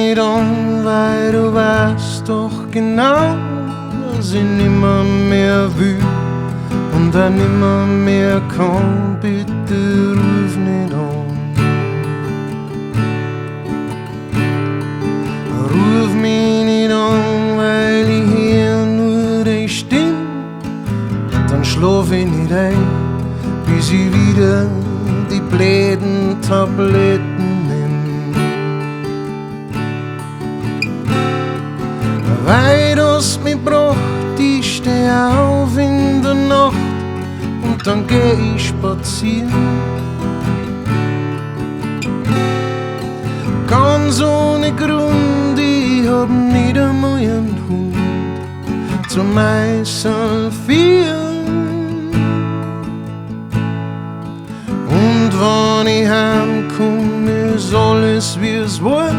nicht an, weil du weißt doch genau, dass ich nimmer mehr will und dann nimmer mehr kann. Bitte ruf nicht an. Ruf mich nicht an, weil ich hier nur die Stimme. Dann schlaf ich nicht ein, bis ich wieder die bläden Tabletten nimm. Weil das mich braucht, ich steh auf in der Nacht und dann geh ich spazieren. Ganz ohne Grund, ich hab nicht einmal einen Hund zum Eisalfieren. Und wenn ich heimkomm, ist alles wie es war.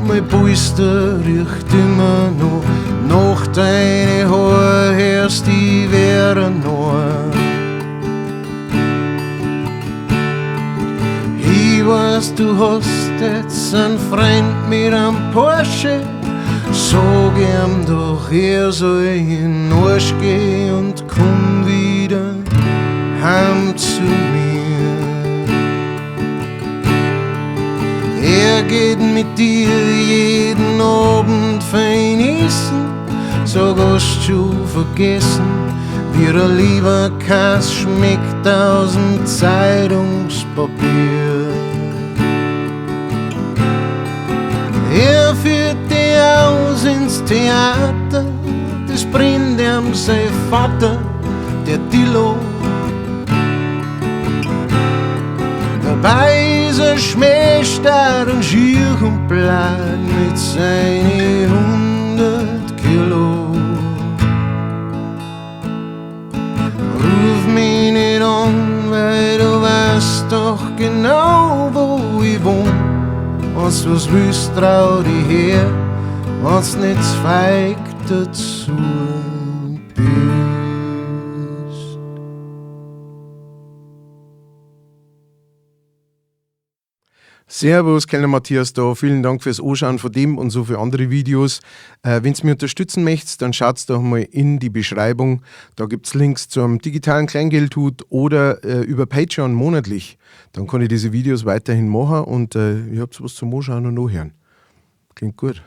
Mein Polster riecht immer noch nach deine Haar, hörst die wäre noch. Ich weiß, du hast jetzt einen Freund mit einem Porsche. Sag ihm doch, er soll in den Arsch gehen und komm wieder heim zu mir. Er geht mit dir jeden Abend fein essen. Sag, hast du vergessen, wie der Leberkäse schmeckt aus dem Zeitungspapier. Er führt dich aus ins Theater, das bringt ihm sein Vater, der Dillo. Dabei ist er schmähstarr und schier und bleib mit seinen 100 Kilo. Ruf mich nicht an, weil du weißt doch genau, wo ich wohn. Wenn's was willst, trau dich her, wenn's nicht feig dazu bist. Servus, Kellner Matthias da. Vielen Dank fürs Anschauen von dem und so für andere Videos. Wenn ihr mich unterstützen möchtet, dann schaut doch mal in die Beschreibung. Da gibt es Links zum digitalen Kleingeldhut oder über Patreon monatlich. Dann kann ich diese Videos weiterhin machen und ihr habt was zum Anschauen und Nachhören. Klingt gut.